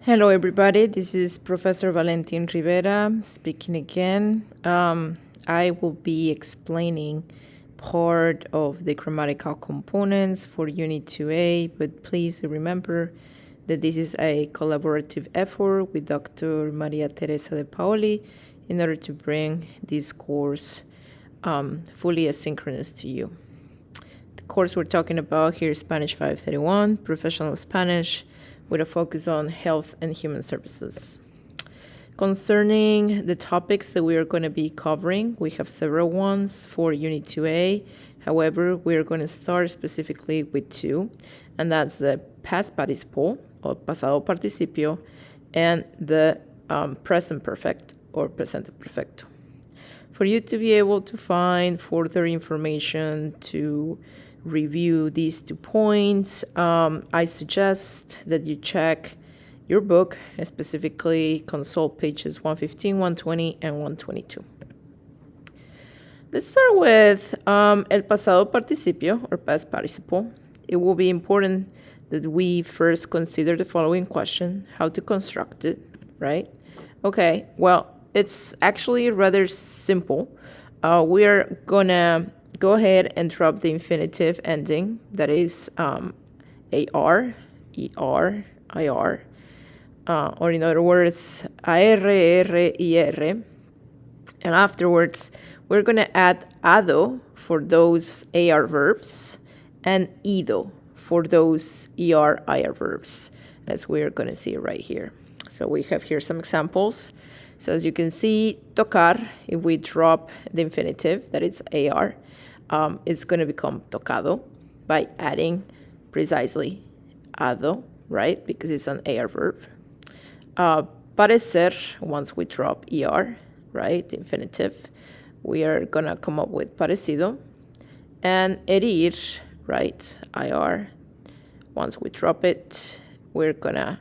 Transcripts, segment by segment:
Hello, everybody. This is Professor Valentin Rivera speaking again. I will be explaining part of the grammatical components for Unit 2A, but please remember that this is a collaborative effort with Dr. Maria Teresa de Paoli in order to bring this course fully asynchronous to you. The course we're talking about here is Spanish 531, Professional Spanish, with a focus on health and human services. Concerning the topics that we are going to be covering, we have several ones for Unit 2A. However, we're going to start specifically with two, and that's the past participle, or pasado participio, and the present perfect, or presente perfecto. For you to be able to find further information to review these 2 points, I suggest that you check your book, specifically consult pages 115, 120, and 122. Let's start with el pasado participio, or past participle. It will be important that we first consider the following question: how to construct it, right? Okay, well, it's actually rather simple. We are gonna go ahead and drop the infinitive ending, that is AR, ER, IR, or in other words, AR, ER, IR. And afterwards, we're going to add ado for those AR verbs and ido for those ER, IR verbs, as we're going to see right here. So we have here some examples. So as you can see, tocar, if we drop the infinitive, that is AR, it's going to become tocado by adding precisely ado, right? Because it's an AR verb. Parecer, once we drop ER, right? The infinitive, we are going to come up with parecido. And herir, right? IR, once we drop it, we're going to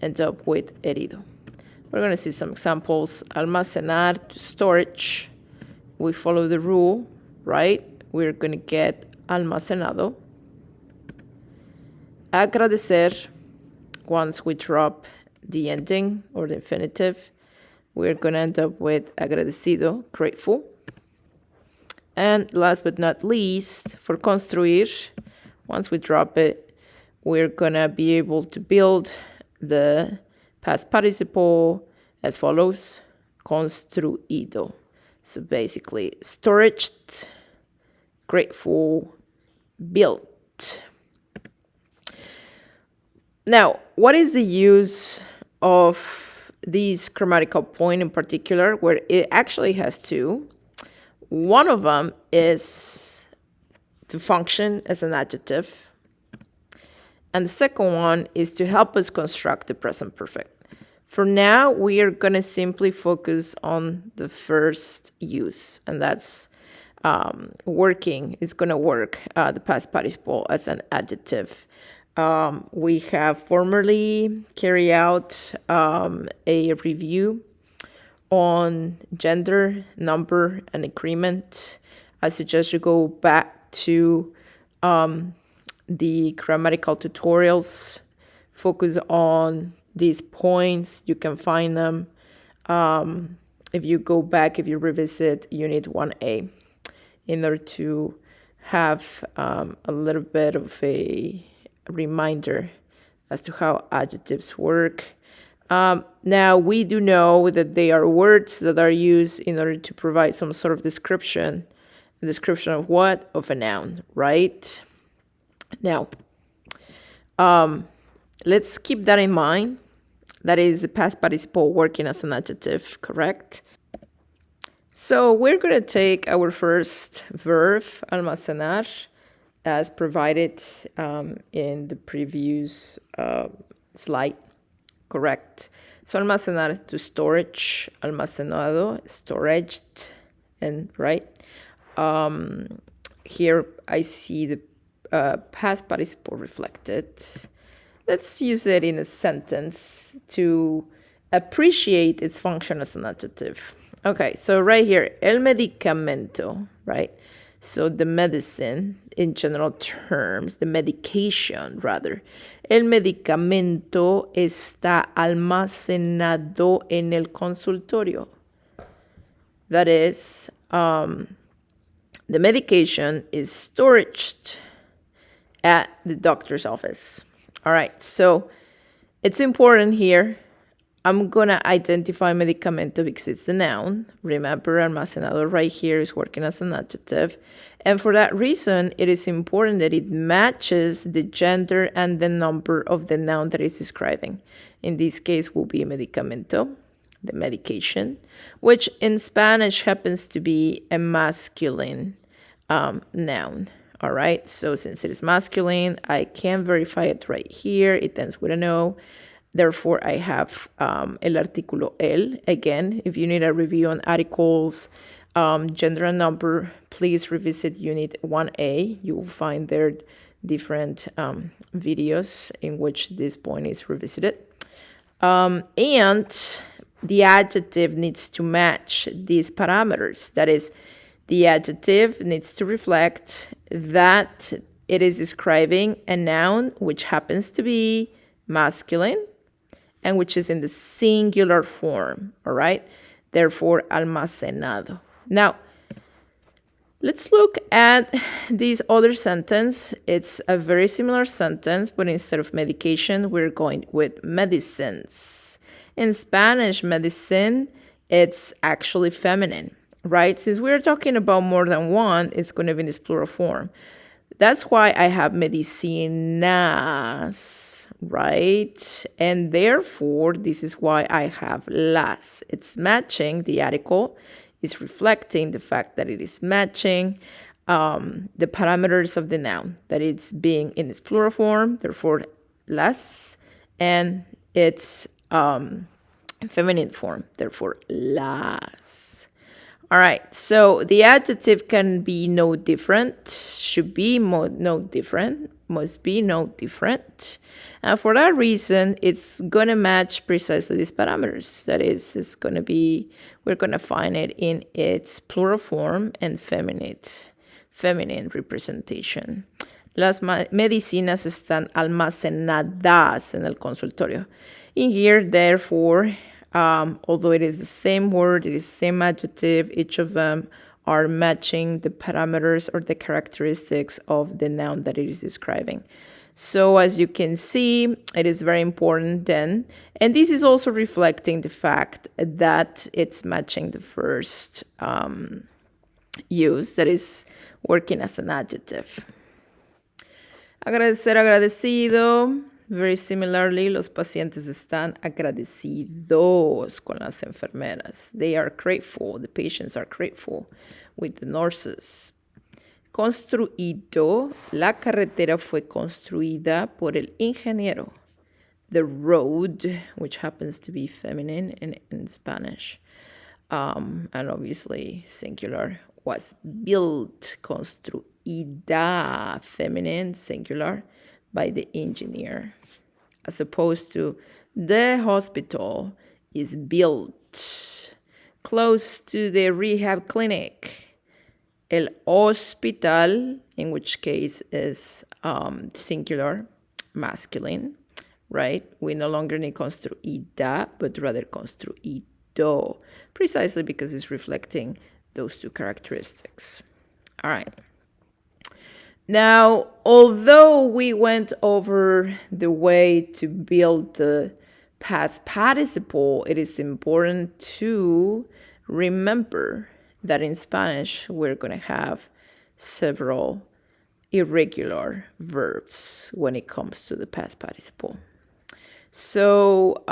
end up with herido. We're going to see some examples. Almacenar, to storage. We follow the rule, right? We're going to get almacenado. Agradecer, once we drop the ending or the infinitive, we're going to end up with agradecido, grateful. And last but not least, for construir, once we drop it, we're going to be able to build the past participle as follows: construido. So basically, storaged, grateful, built. Now, what is the use of this grammatical point in particular, where it actually has two? One of them is to function as an adjective, and the second one is to help us construct the present perfect. For now, we are going to simply focus on the first use, and that's working. Is going to work the past participle as an adjective. We have formerly carried out a review on gender, number, and agreement. I suggest you go back to the grammatical tutorials, focus on these points. You can find them if you go back, if you revisit Unit 1A, in order to have a little bit of a reminder as to how adjectives work. Now, we do know that they are words that are used in order to provide some sort of description. A description of what? Of a noun, right? Now, let's keep that in mind. That is the past participle working as an adjective, correct? So we're going to take our first verb, almacenar, as provided in the previous slide, correct? So almacenar, to storage, almacenado, storaged, and right? Here I see the past participle reflected. Let's use it in a sentence to appreciate its function as an adjective. Okay, so right here, el medicamento, right? So the medicine, in general terms, the medication rather, El medicamento está almacenado en el consultorio. That is, the medication is stored at the doctor's office. All right, so it's important here. I'm going to identify medicamento because it's the noun. Remember, almacenado right here is working as an adjective. And for that reason, it is important that it matches the gender and the number of the noun that it's describing. In this case, will be medicamento, the medication, which in Spanish happens to be a masculine noun. All right, so since it is masculine, I can verify it right here. It ends with an O. Therefore, I have el artículo el. Again, if you need a review on articles, gender and number, please revisit Unit 1A. You will find there different videos in which this point is revisited. And the adjective needs to match these parameters. That is, the adjective needs to reflect that it is describing a noun which happens to be masculine and which is in the singular form, all right? Therefore, almacenado. Now, let's look at this other sentence. It's a very similar sentence, but instead of medication, we're going with medicines. In Spanish, medicine, it's actually feminine, right? Since we're talking about more than one, it's going to be in this plural form. That's why I have medicinas, right? And therefore, this is why I have las. It's matching the article. It's reflecting the fact that it is matching the parameters of the noun, that it's being in its plural form, therefore las, and its feminine form, therefore las. All right, so the adjective can be no different, should be no different, must be no different. And for that reason, it's going to match precisely these parameters. That is, it's going to be, we're going to find it in its plural form and feminine representation. Las medicinas están almacenadas en el consultorio. In here, therefore, although it is the same word, it is the same adjective, each of them are matching the parameters or the characteristics of the noun that it is describing. So as you can see, it is very important then. And this is also reflecting the fact that it's matching the first use, that is working as an adjective. Agradecer, agradecido. Very similarly, los pacientes están agradecidos con las enfermeras. They are grateful. The patients are grateful with the nurses. Construido. La carretera fue construida por el ingeniero. The road, which happens to be feminine in Spanish, and obviously singular, was built. Construida, feminine, singular, by the engineer. As opposed to the hospital is built close to the rehab clinic. El hospital, in which case is singular, masculine, right? We no longer need construida, but rather construido, precisely because it's reflecting those two characteristics. All right. Now, although we went over the way to build the past participle, it is important to remember that in Spanish, we're going to have several irregular verbs when it comes to the past participle. So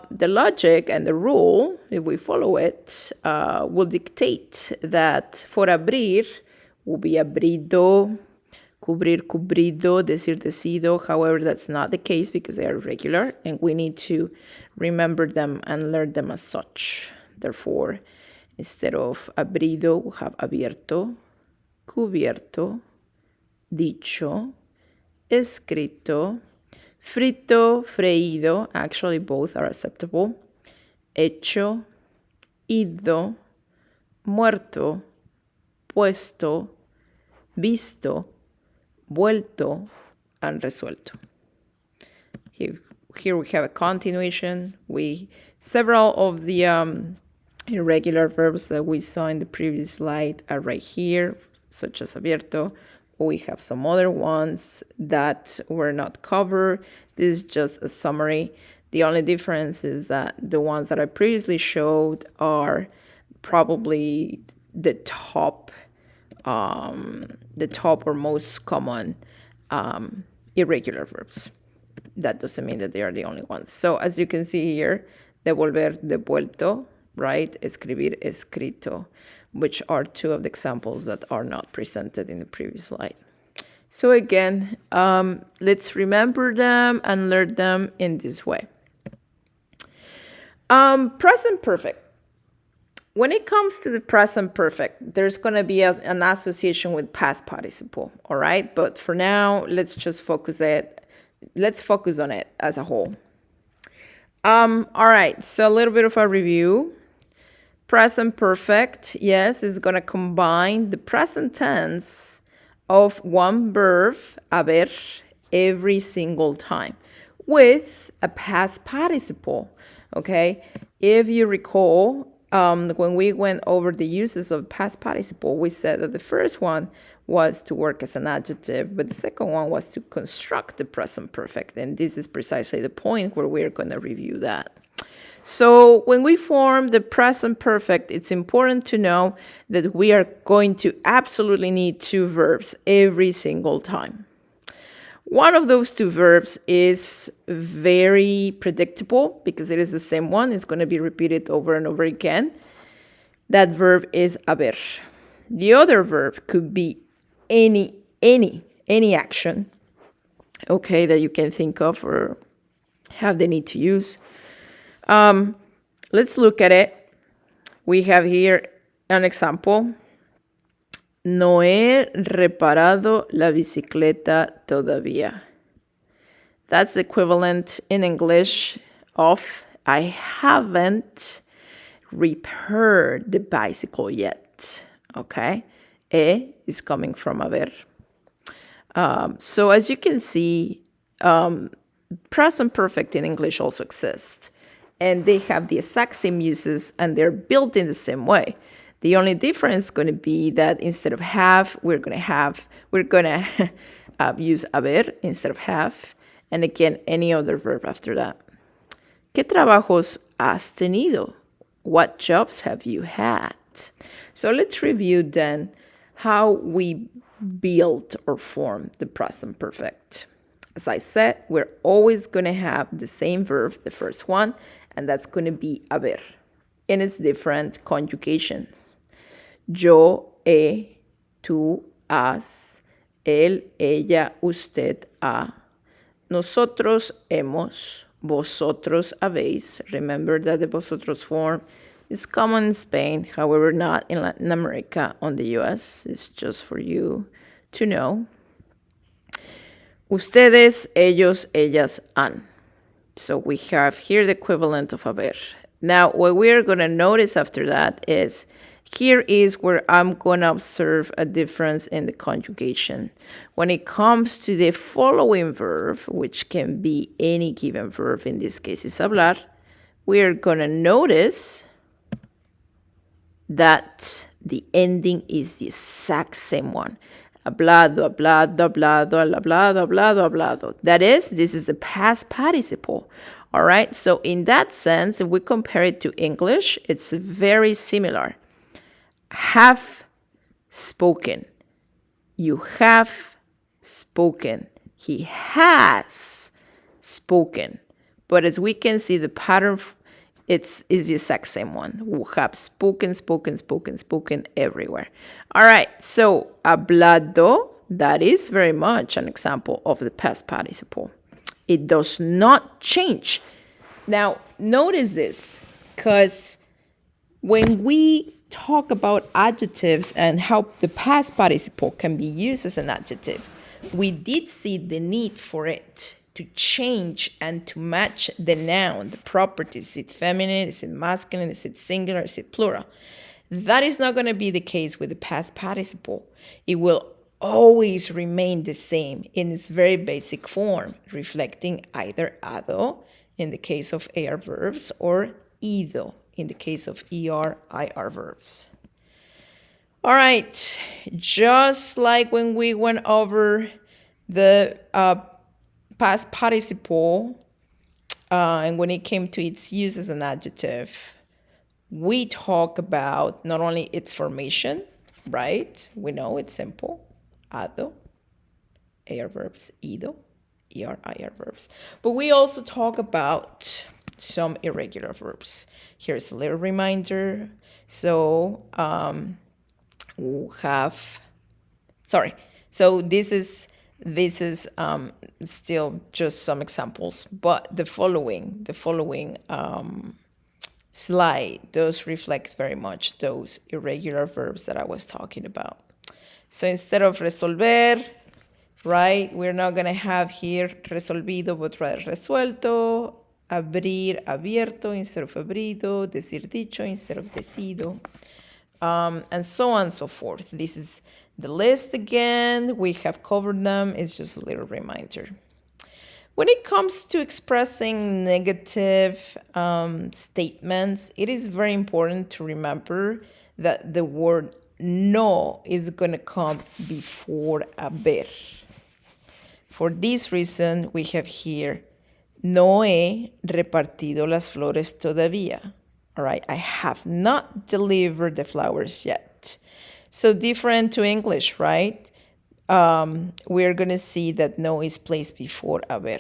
the logic and the rule, if we follow it, will dictate that for abrir will be abrido, cubrir, cubrido, decir, decido. However, that's not the case because they are irregular and we need to remember them and learn them as such. Therefore, instead of abrido, we have abierto, cubierto, dicho, escrito, frito, freído. Actually, both are acceptable. Hecho, ido, muerto, puesto, visto, vuelto, and resuelto. Here we have a continuation. Several of the irregular verbs that we saw in the previous slide are right here, such as abierto. We have some other ones that were not covered. This is just a summary. The only difference is that the ones that I previously showed are probably the top or most common irregular verbs. That doesn't mean that they are the only ones. So as you can see here, devolver, devuelto, right? Escribir, escrito, which are two of the examples that are not presented in the previous slide. So again, let's remember them and learn them in this way. Present perfect. When it comes to the present perfect, there's going to be an association with past participle, all right? But for now, let's focus on it as a whole. All right, so a little bit of a review. Present perfect, yes, is going to combine the present tense of one verb, haber, every single time with a past participle, okay? If you recall, when we went over the uses of past participle, we said that the first one was to work as an adjective, but the second one was to construct the present perfect. And this is precisely the point where we're going to review that. So when we form the present perfect, it's important to know that we are going to absolutely need two verbs every single time. One of those two verbs is very predictable because it is the same one. It's going to be repeated over and over again. That verb is haber. The other verb could be any action, okay, that you can think of or have the need to use. Let's look at it. We have here an example. No he reparado la bicicleta todavía. That's equivalent in English of I haven't repaired the bicycle yet. Okay? E is coming from haber. So as you can see, present perfect in English also exists. And they have the exact same uses and they're built in the same way. The only difference is going to be that instead of have, we're going to use haber instead of have. And again, any other verb after that. ¿Qué trabajos has tenido? What jobs have you had? So let's review then how we build or form the present perfect. As I said, we're always going to have the same verb, the first one, and that's going to be haber in its different conjugations. Yo, he, tú, has, él, ella, usted, ha. Nosotros hemos, vosotros habéis. Remember that the vosotros form is common in Spain, however, not in Latin America or the US. It's just for you to know. Ustedes, ellos, ellas, han. So we have here the equivalent of haber. Now, what we're going to notice after that is here is where I'm going to observe a difference in the conjugation. When it comes to the following verb, which can be any given verb, in this case is hablar, we're going to notice that the ending is the exact same one. Hablado, hablado, hablado, hablado, hablado, hablado. That is, this is the past participle. All right, so in that sense, if we compare it to English, it's very similar. Have spoken. You have spoken. He has spoken. But as we can see, the pattern is the exact same one. We have spoken, spoken, spoken, spoken everywhere. All right, so hablado, that is very much an example of the past participle. It does not change. Now, notice this, because when we talk about adjectives and how the past participle can be used as an adjective, we did see the need for it to change and to match the noun, the properties. Is it feminine? Is it masculine? Is it singular? Is it plural? That is not going to be the case with the past participle. It will always remain the same in its very basic form, reflecting either ado in the case of AR verbs or ido in the case of ER/IR verbs. All right, just like when we went over the past participle and when it came to its use as an adjective, we talk about not only its formation, right? We know it's simple, ado, AR verbs, ido, ER/IR verbs. But we also talk about some irregular verbs. Here's a little reminder. So we'll have, sorry. So this is still just some examples, but the following slide does reflect very much those irregular verbs that I was talking about. So instead of resolver, right, we're not going to have here resolvido, but rather resuelto, abrir, abierto instead of abrido, decir dicho instead of decido, and so on and so forth. This is the list again. We have covered them. It's just a little reminder. When it comes to expressing negative statements, it is very important to remember that the word no is going to come before haber. For this reason, we have here, no he repartido las flores todavía. All right, I have not delivered the flowers yet. So different to English, right? We're going to see that no is placed before haber.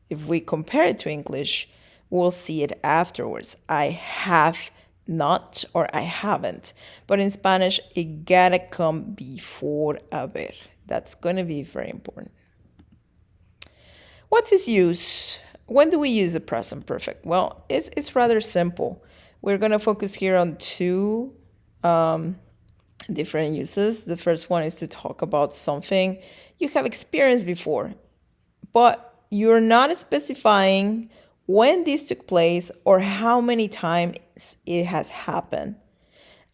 If we compare it to English, we'll see it afterwards. I have not or I haven't. But in Spanish, it gotta come before haber. That's going to be very important. What's its use? When do we use the present perfect? Well, it's rather simple. We're going to focus here on two different uses. The first one is to talk about something you have experienced before, but you're not specifying when this took place or how many times it has happened.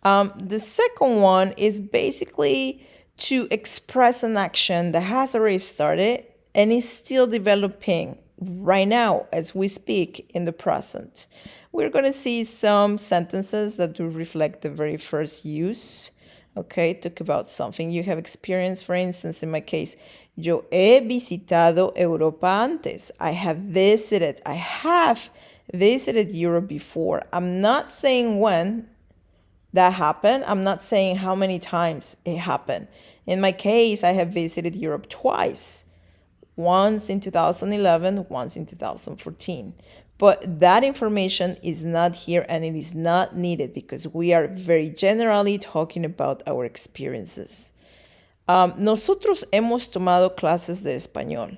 The second one is basically to express an action that has already started and is still developing right now as we speak in the present. We're going to see some sentences that do reflect the very first use. Okay, talk about something you have experienced. For instance, in my case, yo he visitado Europa antes. I have visited Europe before. I'm not saying when that happened. I'm not saying how many times it happened. In my case, I have visited Europe twice. Once in 2011, once in 2014. But that information is not here and it is not needed because we are very generally talking about our experiences. Nosotros hemos tomado clases de español.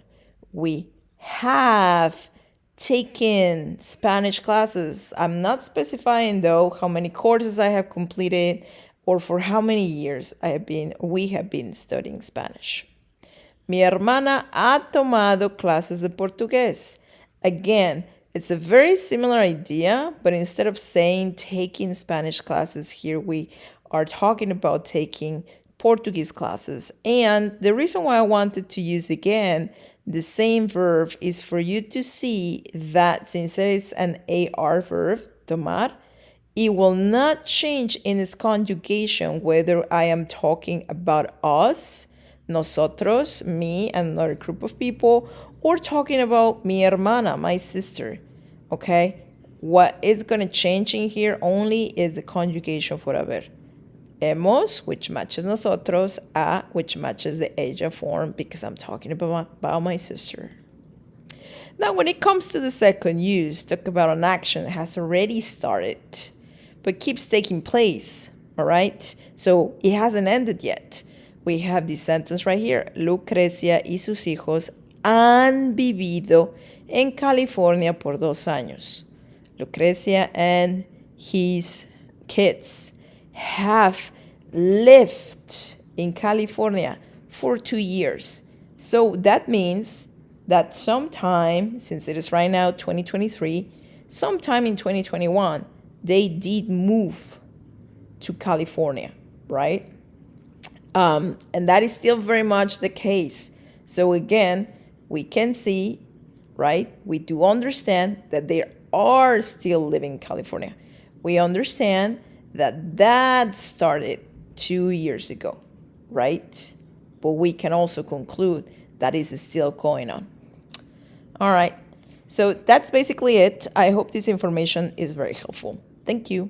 We have taken Spanish classes. I'm not specifying though how many courses I have completed or for how many years we have been studying Spanish. Mi hermana ha tomado clases de portugués. Again, it's a very similar idea, but instead of saying taking Spanish classes here, we are talking about taking Portuguese classes. And the reason why I wanted to use again the same verb is for you to see that since it is an AR verb, tomar, it will not change in its conjugation whether I am talking about us, nosotros, me, and another group of people, or talking about mi hermana, my sister, okay? What is going to change in here only is the conjugation for haber. Hemos, which matches nosotros, a, which matches the ella form because I'm talking about my sister. Now, when it comes to the second use, talk about an action that has already started, but keeps taking place, all right? So it hasn't ended yet. We have this sentence right here. Lucrecia y sus hijos han vivido en California por 2 años. Lucrecia and his kids have lived in California for 2 years. So that means that sometime, since it is right now 2023, sometime in 2021, they did move to California, right? And that is still very much the case. So again, we can see, right? We do understand that they are still living in California. We understand that that started 2 years ago, right? But we can also conclude that is still going on. All right. So that's basically it. I hope this information is very helpful. Thank you.